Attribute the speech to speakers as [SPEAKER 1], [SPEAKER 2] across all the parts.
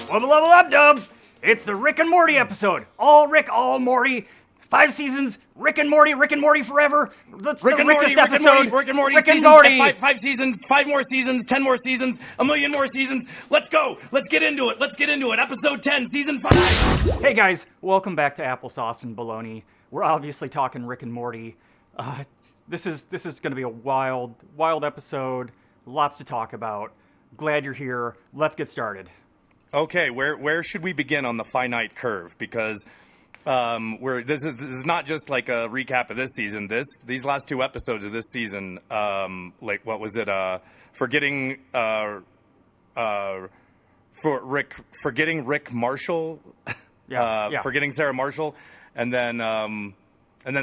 [SPEAKER 1] Wubba level up, dub! It's the Rick and Morty episode. All Rick, all Morty. 5 seasons. Rick and Morty forever. That's
[SPEAKER 2] Rick
[SPEAKER 1] the
[SPEAKER 2] and
[SPEAKER 1] Rickest
[SPEAKER 2] Morty,
[SPEAKER 1] episode.
[SPEAKER 2] Rick and Morty,
[SPEAKER 1] Rick and
[SPEAKER 2] season,
[SPEAKER 1] Morty.
[SPEAKER 2] Five seasons, 5 more seasons, 10 more seasons, a million more seasons. Let's go. Let's get into it. Episode 10, season 5.
[SPEAKER 1] Hey guys, welcome back to Applesauce and Baloney. We're obviously talking Rick and Morty. This is going to be a wild episode. Lots to talk about. Glad you're here. Let's get started.
[SPEAKER 2] Okay, where should we begin on the finite curve? Because this is not just like a recap of this season. These last 2 episodes of this season, like what was it? Forgetting Rick Marshall, forgetting Sarah Marshall, and then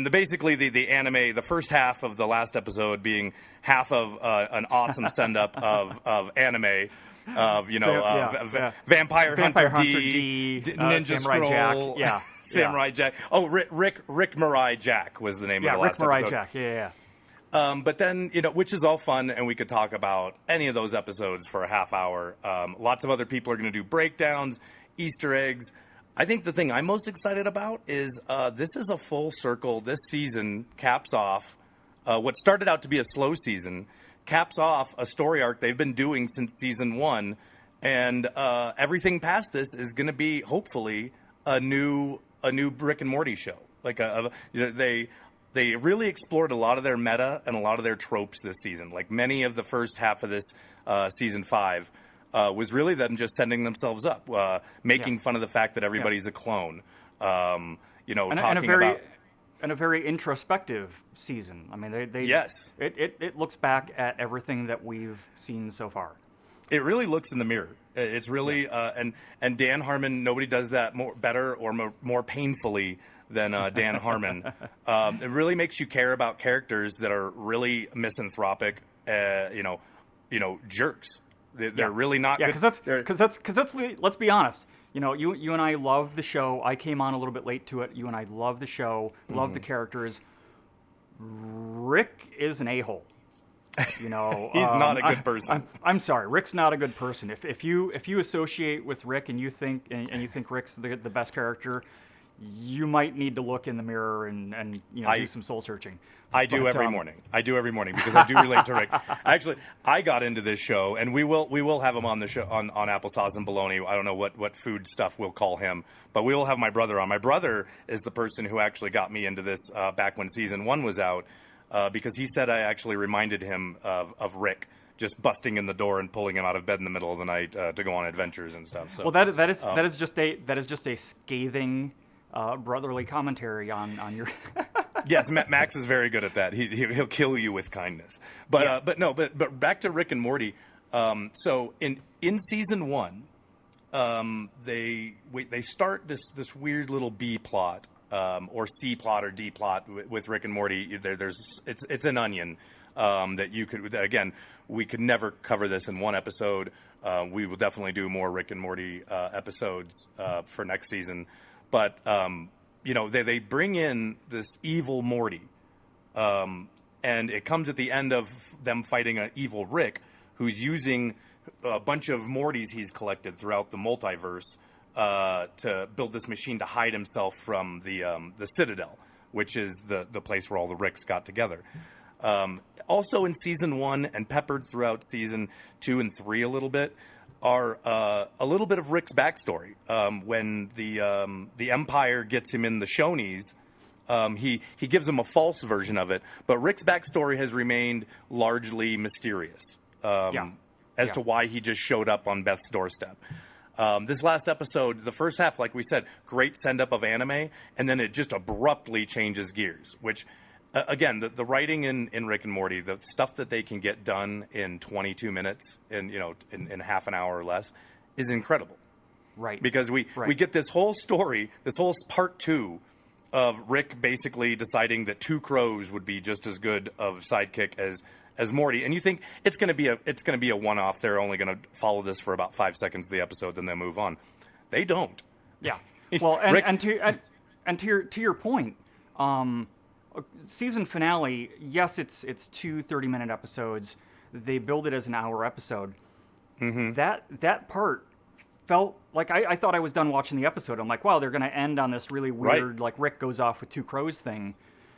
[SPEAKER 2] basically the anime, the first half of the last episode being half of an awesome send up of anime. Vampire Hunter D, Ninja
[SPEAKER 1] Samurai
[SPEAKER 2] Scroll,
[SPEAKER 1] Jack,
[SPEAKER 2] Samurai Jack. Oh, Rick Mirai Jack was the name of the last
[SPEAKER 1] Rick Mirai
[SPEAKER 2] episode.
[SPEAKER 1] Jack, yeah.
[SPEAKER 2] But then, which is all fun, and we could talk about any of those episodes for a half hour. Lots of other people are going to do breakdowns, Easter eggs. I think the thing I'm most excited about is this is a full circle. This season caps off what started out to be a slow season, caps off a story arc they've been doing since season 1, and everything past this is going to be hopefully a new Rick and Morty show. Like they really explored a lot of their meta and a lot of their tropes this season. Like many of the first half of this season 5 was really them just setting themselves up, making fun of the fact that everybody's a clone. Talking about.
[SPEAKER 1] And a very introspective season. I mean,
[SPEAKER 2] yes,
[SPEAKER 1] it looks back at everything that we've seen so far.
[SPEAKER 2] It really looks in the mirror. It's really and Dan Harmon. Nobody does that better or more painfully than Dan Harmon. It really makes you care about characters that are really misanthropic. Jerks. They're really not.
[SPEAKER 1] Yeah, because that's. Let's be honest. You and I love the show. I came on a little bit late to it. You and I love the show, love the characters. Rick is an a-hole.
[SPEAKER 2] He's not a good person.
[SPEAKER 1] I'm sorry, Rick's not a good person. If you associate with Rick and you think Rick's the best character, you might need to look in the mirror and do some soul searching.
[SPEAKER 2] I do every morning because I do relate to Rick. Actually, I got into this show, and we will have him on the show on Applesauce and Baloney. I don't know what food stuff we'll call him, but we will have my brother on. My brother is the person who actually got me into this back when season 1 was out, because he said I actually reminded him of Rick, just busting in the door and pulling him out of bed in the middle of the night to go on adventures and stuff. So,
[SPEAKER 1] well, that is just a scathing brotherly commentary on your.
[SPEAKER 2] Yes, Max is very good at that. He'll kill you with kindness. But back to Rick and Morty. So in season 1, they start this weird little B plot, or C plot or D plot with Rick and Morty. It's an onion that you could, again, we could never cover this in one episode. We will definitely do more Rick and Morty episodes for next season. But they bring in this evil Morty, and it comes at the end of them fighting an evil Rick, who's using a bunch of Mortys he's collected throughout the multiverse to build this machine to hide himself from the Citadel, which is the place where all the Ricks got together. Also in season 1 and peppered throughout season 2 and 3 a little bit are a little bit of Rick's backstory. When the Empire gets him in the Shonies, he gives him a false version of it, but Rick's backstory has remained largely mysterious as to why he just showed up on Beth's doorstep. This last episode, the first half, like we said, great send-up of anime, and then it just abruptly changes gears, which... Again, the writing in Rick and Morty, the stuff that they can get done in 22 minutes, in half an hour or less, is incredible.
[SPEAKER 1] Right.
[SPEAKER 2] Because we get this whole story, this whole part 2 of Rick basically deciding that 2 crows would be just as good of sidekick as Morty, and you think it's going to be a one-off. They're only going to follow this for about 5 seconds of the episode, then they move on. They don't.
[SPEAKER 1] Yeah. Well, and to your point. Season finale, yes, it's 2 30-minute episodes. They build it as an hour episode.
[SPEAKER 2] Mm-hmm.
[SPEAKER 1] That part felt like I thought I was done watching the episode. I'm like, wow, they're going to end on this really weird, like Rick goes off with two crows thing.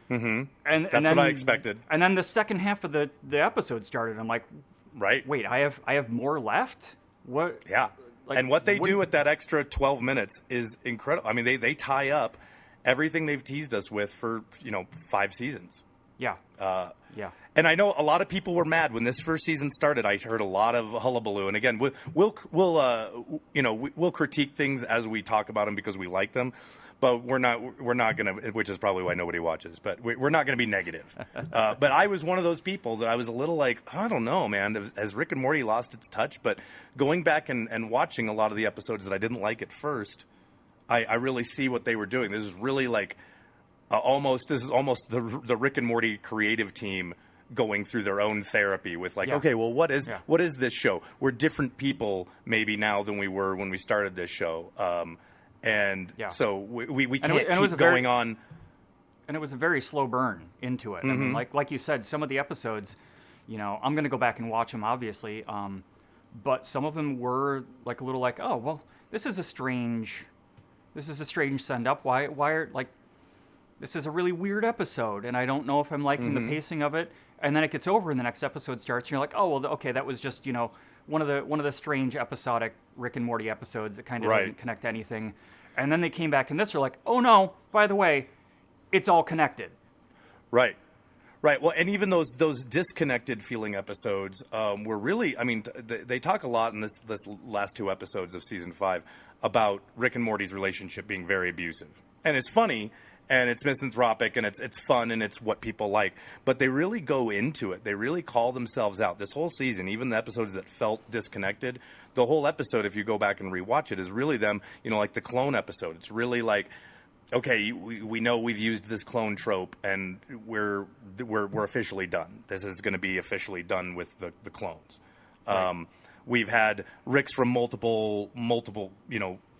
[SPEAKER 2] Mm-hmm.
[SPEAKER 1] And
[SPEAKER 2] That's
[SPEAKER 1] then,
[SPEAKER 2] what I expected.
[SPEAKER 1] And then the second half of the episode started. I'm like,
[SPEAKER 2] right.
[SPEAKER 1] Wait, I have more left? What?
[SPEAKER 2] Yeah.
[SPEAKER 1] Like,
[SPEAKER 2] and what they do with that extra 12 minutes is incredible. I mean, they tie up everything they've teased us with for, 5 seasons.
[SPEAKER 1] Yeah. Yeah.
[SPEAKER 2] And I know a lot of people were mad when this first season started. I heard a lot of hullabaloo. And again, we'll critique things as we talk about them because we like them. But we're not going to, which is probably why nobody watches, but we're not going to be negative. But I was one of those people that I was a little like, I don't know, man, has Rick and Morty lost its touch? But going back and watching a lot of the episodes that I didn't like at first, I really see what they were doing. This is really like almost the Rick and Morty creative team going through their own therapy with like, okay, well, what is this show? We're different people maybe now than we were when we started this show. So we can't keep going on.
[SPEAKER 1] And it was a very slow burn into it.
[SPEAKER 2] Mm-hmm.
[SPEAKER 1] I mean, like you said, some of the episodes, I'm going to go back and watch them, obviously. But some of them were like a little like, oh, well, this is a strange send up. Why are like, this is a really weird episode, and I don't know if I'm liking the pacing of it. And then it gets over, and the next episode starts, and you're like, oh, well, okay, that was just one of the strange episodic Rick and Morty episodes that kind of doesn't connect to anything. And then they came back in this, they're like, oh no, by the way, it's all connected.
[SPEAKER 2] Right. Well, and even those disconnected feeling episodes were really, I mean, they talk a lot in this last 2 episodes of season 5 about Rick and Morty's relationship being very abusive. And it's funny, and it's misanthropic, and it's fun, and it's what people like. But they really go into it. They really call themselves out. This whole season, even the episodes that felt disconnected, the whole episode, if you go back and rewatch it, is really them, like the clone episode. It's really like, okay, we know we've used this clone trope, and we're officially done. This is going to be officially done with the clones. Right. We've had Ricks from multiple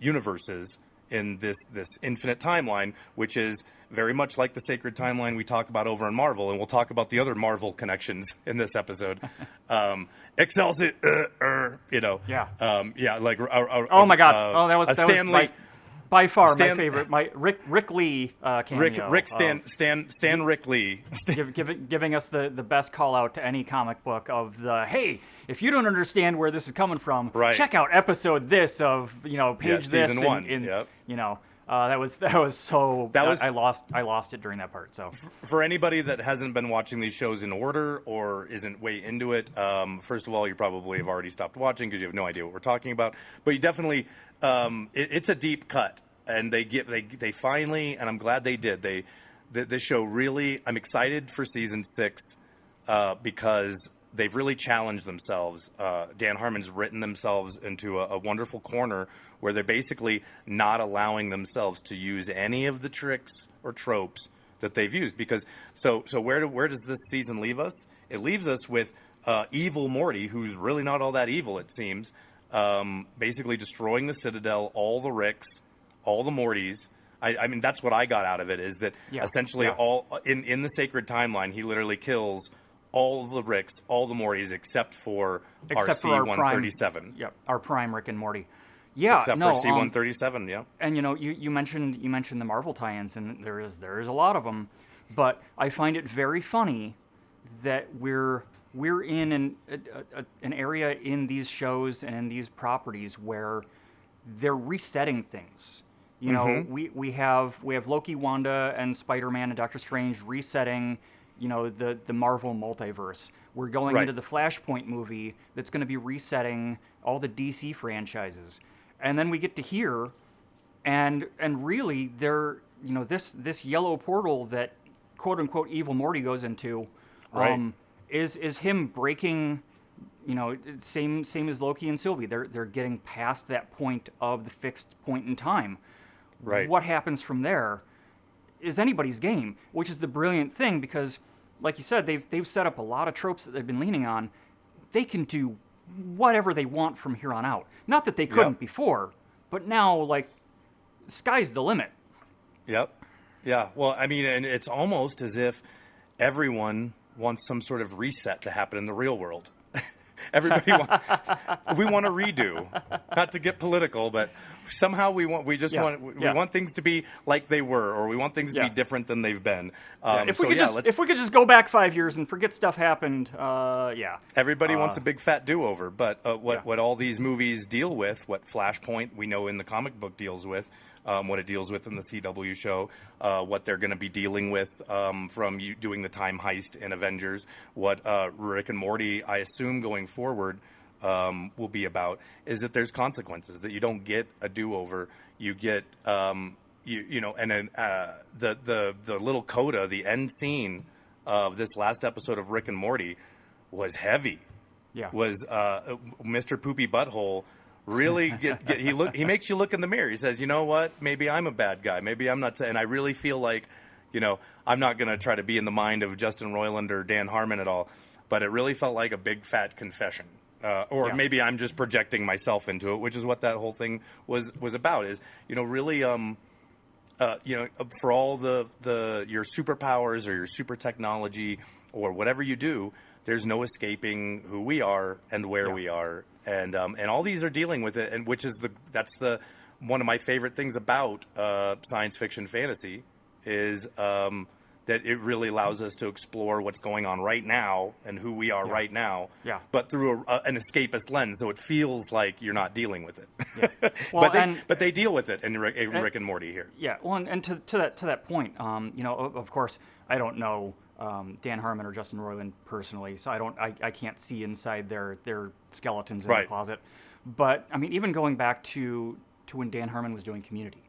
[SPEAKER 2] universes in this infinite timeline, which is very much like the sacred timeline we talk about over in Marvel, and we'll talk about the other Marvel connections in this episode. Excelsior, like
[SPEAKER 1] oh my god, that was Stan Lee. By far my favorite, my Rick Lee cameo.
[SPEAKER 2] Stan Rick Lee.
[SPEAKER 1] Giving us the best call out to any comic book of the, hey, if you don't understand where this is coming from, check out episode this of, page this.
[SPEAKER 2] Season 1.
[SPEAKER 1] That was so, I lost it during that part. So
[SPEAKER 2] for anybody that hasn't been watching these shows in order or isn't way into it, first of all, you probably have already stopped watching because you have no idea what we're talking about. But you definitely, it's a deep cut, and they finally, and I'm glad they did. This show really, I'm excited for season 6 because they've really challenged themselves. Dan Harmon's written themselves into a wonderful corner where they're basically not allowing themselves to use any of the tricks or tropes that they've used. Because so where does this season leave us? It leaves us with evil Morty, who's really not all that evil, it seems, basically destroying the Citadel, all the Ricks, all the Mortys. I mean, that's what I got out of it, is that essentially all in the sacred timeline, he literally kills all the Ricks, all the Mortys, except for RC-137.
[SPEAKER 1] Yep, our prime Rick and Morty. Yeah,
[SPEAKER 2] except for C-137. Yeah,
[SPEAKER 1] and you mentioned the Marvel tie-ins, and there is a lot of them, but I find it very funny that we're in an area in these shows and in these properties where they're resetting things. We have Loki, Wanda, and Spider-Man and Doctor Strange resetting, the Marvel multiverse. We're going into the Flashpoint movie that's going to be resetting all the DC franchises. And then we get to here, and really they're, this yellow portal that quote unquote evil Morty goes into, is him breaking, same as Loki and Sylvie. They're getting past that point of the fixed point in time.
[SPEAKER 2] Right.
[SPEAKER 1] What happens from there is anybody's game, which is the brilliant thing, because, like you said, they've set up a lot of tropes that they've been leaning on. They can do whatever they want from here on out. Not that they couldn't before, but now, like, sky's the limit.
[SPEAKER 2] Yep. Yeah. Well, I mean, and it's almost as if everyone wants some sort of reset to happen in the real world. Everybody we want a redo, not to get political, but somehow we want things to be like they were, or we want things to be different than they've been.
[SPEAKER 1] If we could just go back 5 years and forget stuff happened,
[SPEAKER 2] Everybody wants a big fat do-over, but what all these movies deal with, what Flashpoint we know in the comic book deals with, what it deals with in the CW show, what they're going to be dealing with from you doing the time heist in Avengers, what Rick and Morty, I assume going forward, will be about, is that there's consequences, that you don't get a do-over. You get, and then the little coda, the end scene of this last episode of Rick and Morty was heavy.
[SPEAKER 1] Yeah.
[SPEAKER 2] Was Mr. Poopy Butthole really he makes you look in the mirror. He says, you know what, maybe I'm a bad guy, maybe I'm not, and I really feel like, I'm not going to try to be in the mind of Justin Roiland or Dan Harmon at all, but it really felt like a big fat confession, maybe I'm just projecting myself into it, which is what that whole thing was about, is really for all your superpowers or your super technology or whatever you do, there's no escaping who we are and where we are. And all these are dealing with it, and which is that's one of my favorite things about science fiction fantasy is that it really allows us to explore what's going on right now and who we are right now, but through an escapist lens, so it feels like you're not dealing with it. Yeah. Well, but they deal with it in Rick and Morty here.
[SPEAKER 1] Yeah, well, and to that point, of course, I don't know Dan Harmon or Justin Roiland personally, so I can't see inside their skeletons in the closet. But I mean, even going back to when Dan Harmon was doing Community,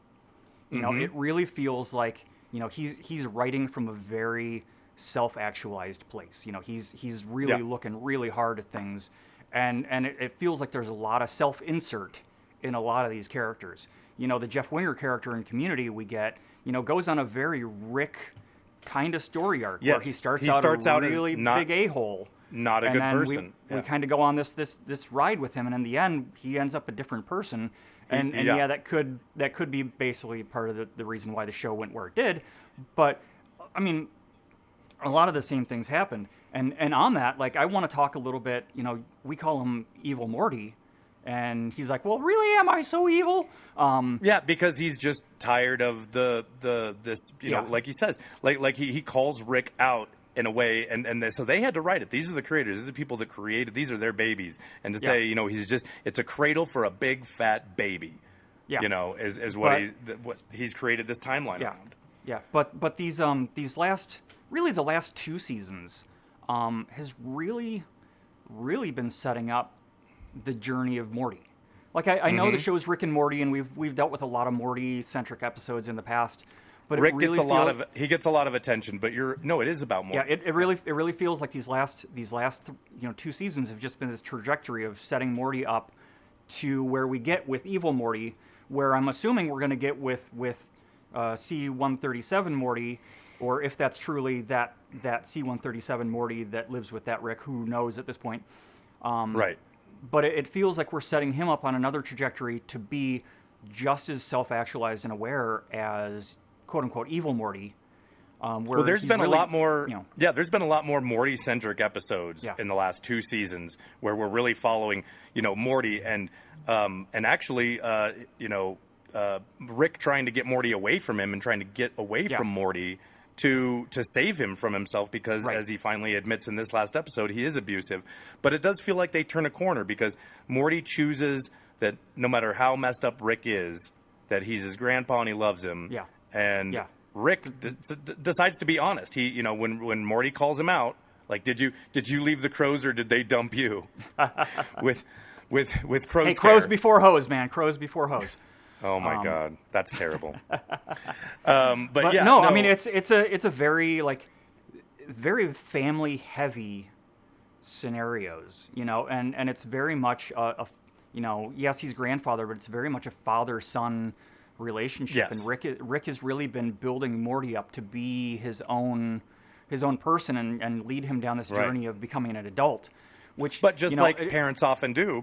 [SPEAKER 1] it really feels like he's writing from a very self-actualized place. He's really looking really hard at things, and it feels like there's a lot of self-insert in a lot of these characters. The Jeff Winger character in Community we get goes on a very Rick kind of story arc where he starts out a really big a-hole,
[SPEAKER 2] not a good person.
[SPEAKER 1] We kind of go on this ride with him, and in the end he ends up a different person. And that could be basically part of the reason why the show went where it did. But I mean, a lot of the same things happened. And on that, like, I want to talk a little bit, we call him Evil Morty. And he's like, well, really, am I so evil?
[SPEAKER 2] Because he's just tired of this, like he says, like he calls Rick out in a way, so they had to write it. These are the creators. These are the people that created. These are their babies. And to say, it's a cradle for a big fat baby. Yeah. Is what he's created this timeline around.
[SPEAKER 1] Yeah. But these last 2 seasons, has really, really been setting up the journey of Morty. Like, I know the show is Rick and Morty, and we've dealt with a lot of Morty-centric episodes in the past. But
[SPEAKER 2] Rick gets a lot of attention, but it is about Morty.
[SPEAKER 1] Yeah, it really feels like these last 2 seasons have just been this trajectory of setting Morty up to where we get with Evil Morty, where I'm assuming we're going to get with C-137 Morty, or if that's truly that C-137 Morty that lives with that Rick, who knows at this point.
[SPEAKER 2] Right.
[SPEAKER 1] But it feels like we're setting him up on another trajectory to be just as self-actualized and aware as quote-unquote Evil Morty.
[SPEAKER 2] Well, there's been a lot more. There's been a lot more Morty-centric episodes in the last 2 seasons where we're really following, Morty and actually, Rick trying to get Morty away from him and trying to get away from Morty to save him from himself because, as he finally admits in this last episode, he is abusive. But it does feel like they turn a corner because Morty chooses that no matter how messed up Rick is, that he's his grandpa and he loves him. Yeah. And Rick decides to be honest. He, when Morty calls him out, like, did you leave the crows or did they dump you? with crows.
[SPEAKER 1] Hey, crows before hose, man. Crows before hose.
[SPEAKER 2] Oh my God, that's terrible.
[SPEAKER 1] But yeah, no, I mean it's a very very family heavy scenarios, and it's very much yes, he's grandfather, but it's very much a father-son relationship. Yes. And Rick has really been building Morty up to be his own person and lead him down this journey of becoming an adult. But just like parents often do,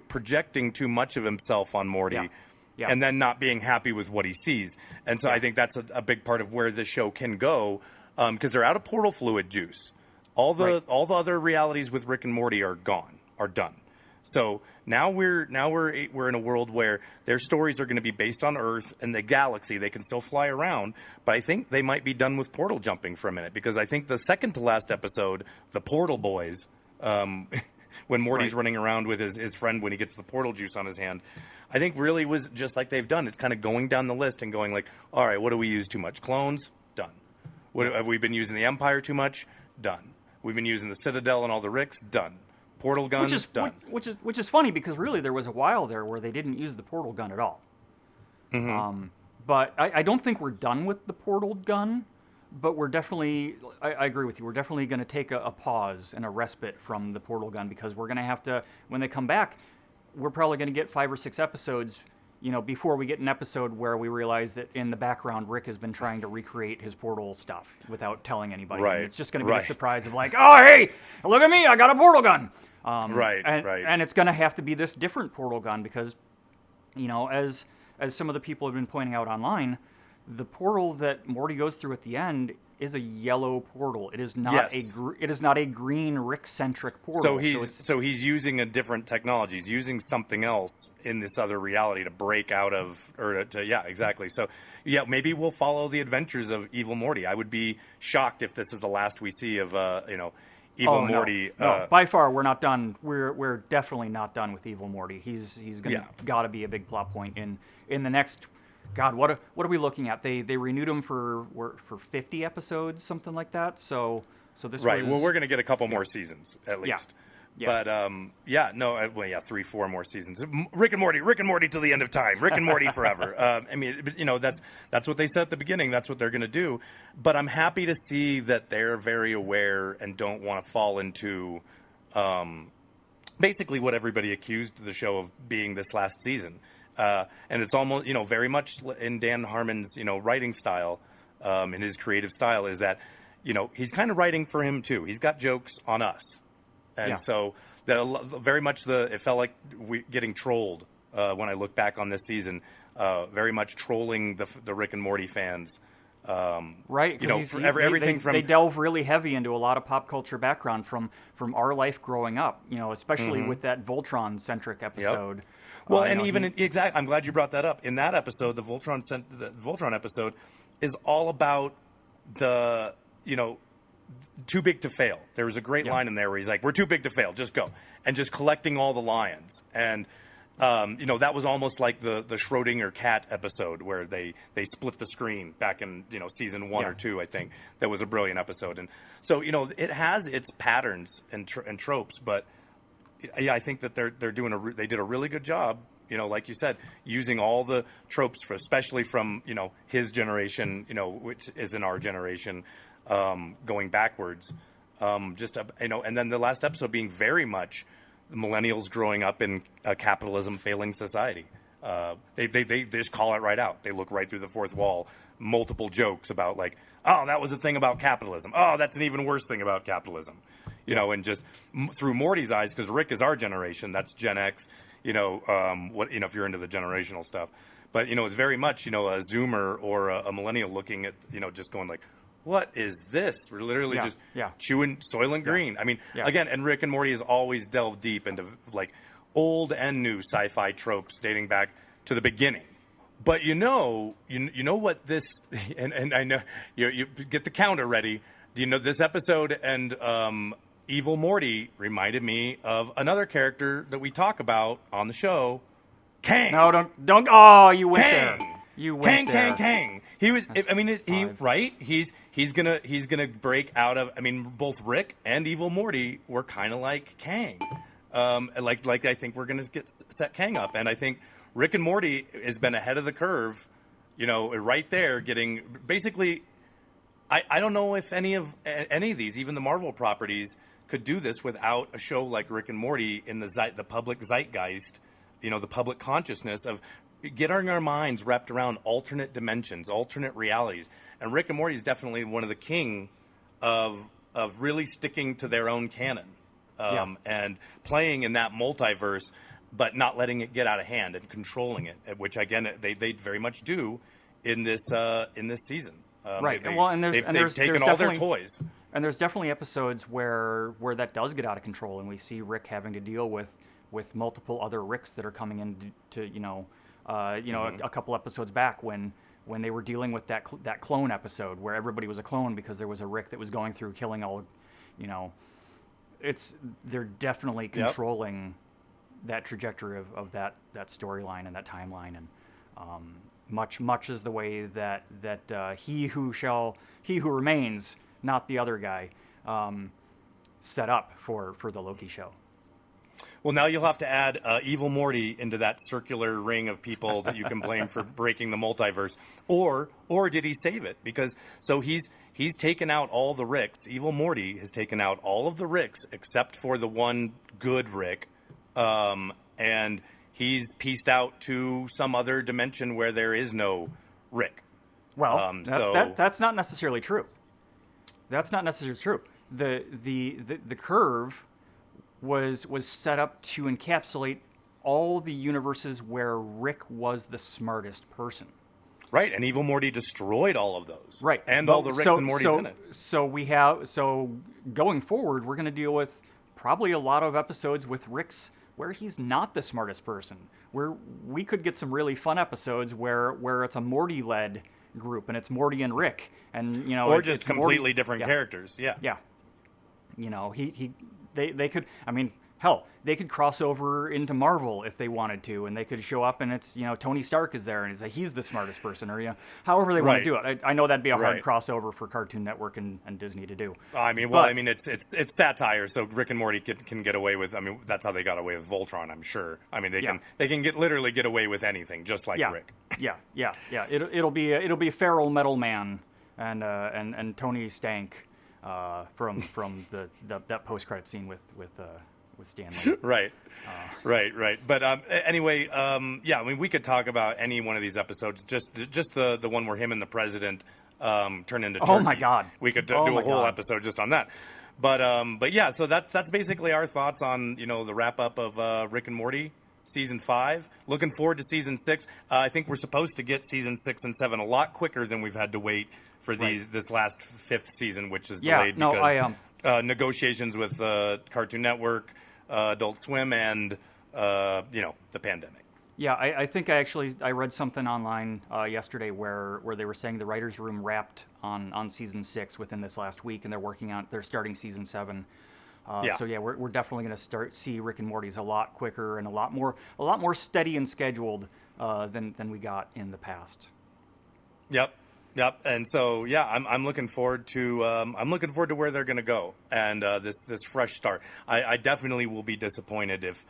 [SPEAKER 1] projecting too much of himself on Morty and then not being happy with what he sees. And so I think that's a big part of where the show can go because they're out of portal fluid juice.
[SPEAKER 2] All the
[SPEAKER 1] Right.
[SPEAKER 2] all the other realities with Rick and Morty are gone, are done. So now we're in a world where their stories are going to be based on Earth and the galaxy. They can still fly around, but I think they might be done with portal jumping for a minute, because I think the second to last episode, the Portal Boys, when Morty's
[SPEAKER 1] Right.
[SPEAKER 2] running around with his friend when he gets the portal juice on his hand, I think really was just like they've done. It's kind of going down the list and going like, all right, what do we use too much? Clones? Done. What, have we been using the Empire too much? Done. We've been using the Citadel and all the Ricks? Done. Portal gun? Done.
[SPEAKER 1] Which is funny, because really there was a while there where they didn't use the portal gun at all. But I don't think we're done with the portal gun. But we're definitely, I agree with you, we're definitely going to take a pause and a respite from the portal gun, because we're going to have to, when they come back, we're probably going to get 5 or 6 episodes, before we get an episode where we realize that in the background, Rick has been trying to recreate his portal stuff without telling anybody.
[SPEAKER 2] Right.
[SPEAKER 1] And it's just going to be
[SPEAKER 2] Right.
[SPEAKER 1] a surprise of like, oh, hey, look at me, I got a portal gun.
[SPEAKER 2] Right.
[SPEAKER 1] And it's going to have to be this different portal gun, because, as some of the people have been pointing out online, the portal that Morty goes through at the end is a yellow portal. It is not
[SPEAKER 2] Yes.
[SPEAKER 1] it is not a green Rick-centric portal.
[SPEAKER 2] So he's using a different technology. He's using something else in this other reality to break out of, yeah, exactly. So yeah, maybe we'll follow the adventures of Evil Morty. I would be shocked if this is the last we see of Evil Morty.
[SPEAKER 1] No, by far we're not done. We're definitely not done with Evil Morty. He's gonna got to be a big plot point in the next. God, what are we looking at? They renewed him for 50 episodes, something like that. So this
[SPEAKER 2] right.
[SPEAKER 1] was,
[SPEAKER 2] Well, we're going to get a couple more seasons at least.
[SPEAKER 1] Yeah.
[SPEAKER 2] But 3, 4 more seasons. Rick and Morty till the end of time. Rick and Morty forever. That's what they said at the beginning. That's what they're going to do. But I'm happy to see that they're very aware and don't want to fall into basically what everybody accused the show of being this last season. And it's almost, very much in Dan Harmon's, writing style, in his creative style, is that, he's kind of writing for him too. He's got jokes on us. And so that very much it felt like we getting trolled, when I look back on this season, very much trolling the Rick and Morty fans.
[SPEAKER 1] Right,
[SPEAKER 2] everything from
[SPEAKER 1] they delve really heavy into a lot of pop culture background from our life growing up, especially with that Voltron-centric episode.
[SPEAKER 2] Yep. Well, exactly. I'm glad you brought that up. In that episode, the Voltron episode is all about the too big to fail. There was a great line in there where he's like, "We're too big to fail. Just go," and just collecting all the lions. And that was almost like the Schrodinger cat episode where they split the screen back in season 1 or 2. I think that was a brilliant episode. And so it has its patterns and tropes, but. Yeah, I think that they did a really good job, like you said, using all the tropes, especially from, his generation, which is in our generation, going backwards. And then the last episode being very much the millennials growing up in a capitalism failing society. They just call it right out. They look right through the fourth wall. Multiple jokes about like, oh, that was a thing about capitalism. Oh, that's an even worse thing about capitalism. And just through Morty's eyes, because Rick is our generation. That's Gen X. If you're into the generational stuff, but it's very much a Zoomer or a millennial looking at just going like, what is this? We're literally just chewing Soylent Green. I mean, again, and Rick and Morty has always delved deep into like old and new sci-fi tropes dating back to the beginning. But you know what this and I know you get the counter ready. Do you know this episode and Evil Morty reminded me of another character that we talk about on the show, Kang.
[SPEAKER 1] No, don't. Oh, you went
[SPEAKER 2] Kang.
[SPEAKER 1] there. You went there.
[SPEAKER 2] Kang. He was. He's gonna break out of. I mean, both Rick and Evil Morty were kind of like Kang. Like I think we're gonna set Kang up, and I think Rick and Morty has been ahead of the curve. Right there, getting basically. I don't know if any of these, even the Marvel properties, could do this without a show like Rick and Morty in the public zeitgeist, the public consciousness of getting our minds wrapped around alternate dimensions, alternate realities. And Rick and Morty is definitely one of the king of really sticking to their own canon and playing in that multiverse, but not letting it get out of hand and controlling it, which again they very much do in this season.
[SPEAKER 1] Right. Well, and
[SPEAKER 2] they've
[SPEAKER 1] there's
[SPEAKER 2] taken all their
[SPEAKER 1] definitely
[SPEAKER 2] toys.
[SPEAKER 1] and there's definitely episodes where that does get out of control, and we see Rick having to deal with multiple other Ricks that are coming in to a couple episodes back when they were dealing with that clone episode where everybody was a clone because there was a Rick that was going through killing all, they're definitely controlling that trajectory of that storyline and that timeline, and much is the way that he who remains, not the other guy, set up for the Loki show.
[SPEAKER 2] Well, now you'll have to add Evil Morty into that circular ring of people that you can blame for breaking the multiverse. Or did he save it? Because he's taken out all the Ricks. Evil Morty has taken out all of the Ricks except for the one good Rick, and he's pieced out to some other dimension where there is no Rick.
[SPEAKER 1] Well, that's not necessarily true. That's not necessarily true. The curve was set up to encapsulate all the universes where Rick was the smartest person.
[SPEAKER 2] Right, and Evil Morty destroyed all of those.
[SPEAKER 1] Right.
[SPEAKER 2] And all the Ricks and Mortys in it.
[SPEAKER 1] So going forward, we're going to deal with probably a lot of episodes with Ricks where he's not the smartest person. Where we could get some really fun episodes where it's a Morty-led group and it's Morty and Rick, and
[SPEAKER 2] or just
[SPEAKER 1] it's
[SPEAKER 2] completely
[SPEAKER 1] Morty,
[SPEAKER 2] different characters. Yeah.
[SPEAKER 1] Yeah. They could, I mean, hell, they could cross over into Marvel if they wanted to, and they could show up and it's, Tony Stark is there and he's the smartest person, or, however they want to do it. I know that'd be a hard crossover for Cartoon Network and Disney to do.
[SPEAKER 2] It's satire, so Rick and Morty can get away with, that's how they got away with Voltron, I'm sure. They can literally get away with anything, just like Rick.
[SPEAKER 1] Yeah. It'll be Feral Metal Man and Tony Stank. From that post-credit scene with Stanley. Right.
[SPEAKER 2] But anyway, we could talk about any one of these episodes. Just the one where him and the president turn into turkeys.
[SPEAKER 1] Oh my God,
[SPEAKER 2] we could do a whole episode just on that. But yeah, so that's basically our thoughts on the wrap up of Rick and Morty season 5. Looking forward to season 6. I think we're supposed to get season 6 and 7 a lot quicker than we've had to wait for this last 5th season, which is delayed because negotiations with Cartoon Network, Adult Swim, and the pandemic.
[SPEAKER 1] Yeah, I think I read something online yesterday where they were saying the writers' room wrapped on season 6 within this last week, and they're starting season 7. So yeah, we're definitely going to see Rick and Morty's a lot quicker and a lot more steady and scheduled than we got in the past.
[SPEAKER 2] Yep, and so yeah, I'm looking forward to where they're going to go, and this fresh start. I definitely will be disappointed if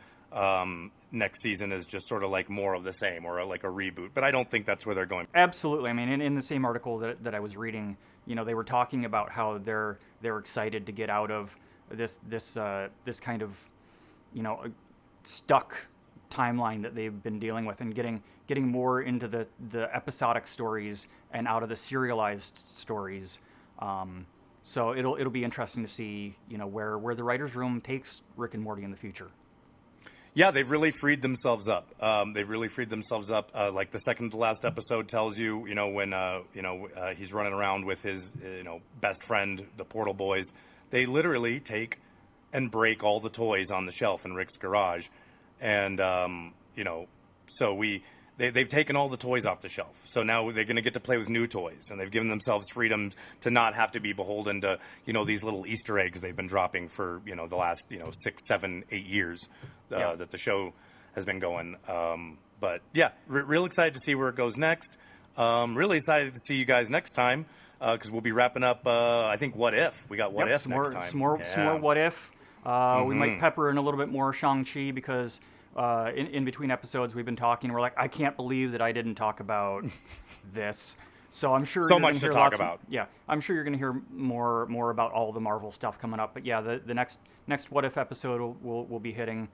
[SPEAKER 2] next season is just sort of like more of the same or like a reboot, but I don't think that's where they're going.
[SPEAKER 1] Absolutely. I mean, in the same article that I was reading, they were talking about how they're excited to get out of this kind of stuck timeline that they've been dealing with, and getting more into the episodic stories and out of the serialized stories. So it'll be interesting to see where the writers' room takes Rick and Morty in the future.
[SPEAKER 2] Yeah, they've really freed themselves up. Like the second to last episode tells you, when he's running around with his best friend, the Portal Boys. They literally take and break all the toys on the shelf in Rick's garage. And, so they've taken all the toys off the shelf. So now they're going to get to play with new toys. And they've given themselves freedom to not have to be beholden to, these little Easter eggs they've been dropping for, the last, 6, 7, 8 years that the show has been going. But, yeah, real excited to see where it goes next. Really excited to see you guys next time. Because we'll be wrapping up, I think, What If. We got What If next time.
[SPEAKER 1] Some more What If. We might pepper in a little bit more Shang-Chi because in between episodes we've been talking. We're like, I can't believe that I didn't talk about this. So I'm sure
[SPEAKER 2] so much to talk about.
[SPEAKER 1] I'm sure you're going to hear more about all the Marvel stuff coming up. But yeah, the next What If episode will be hitting.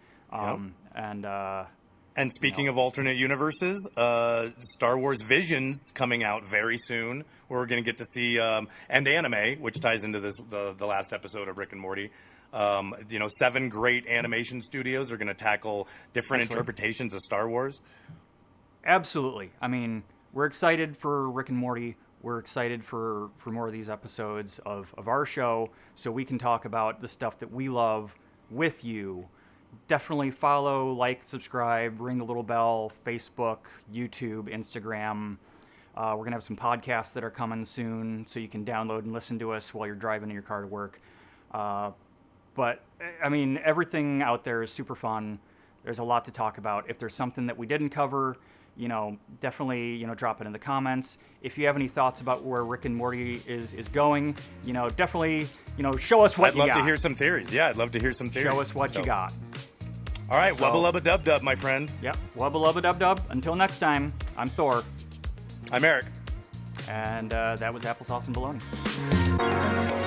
[SPEAKER 2] And speaking of alternate universes, Star Wars Visions coming out very soon, where we're going to get to see, and anime, which ties into the last episode of Rick and Morty. 7 great animation studios are going to tackle different interpretations of Star Wars.
[SPEAKER 1] Absolutely. I mean, we're excited for Rick and Morty. We're excited for more of these episodes of our show so we can talk about the stuff that we love with you. Definitely follow, like, subscribe, ring the little bell, Facebook, YouTube, Instagram. We're going to have some podcasts that are coming soon so you can download and listen to us while you're driving in your car to work. But, I mean, everything out there is super fun. There's a lot to talk about. If there's something that we didn't cover, definitely, drop it in the comments. If you have any thoughts about where Rick and Morty is going, definitely, show us what you got.
[SPEAKER 2] I'd love to hear some theories. Yeah, I'd love to hear some theories.
[SPEAKER 1] Show us what you got.
[SPEAKER 2] All right, wubba lubba dub dub, my friend.
[SPEAKER 1] Yep, wubba lubba dub dub. Until next time, I'm Thor.
[SPEAKER 2] I'm Eric.
[SPEAKER 1] And that was Applesauce and Baloney.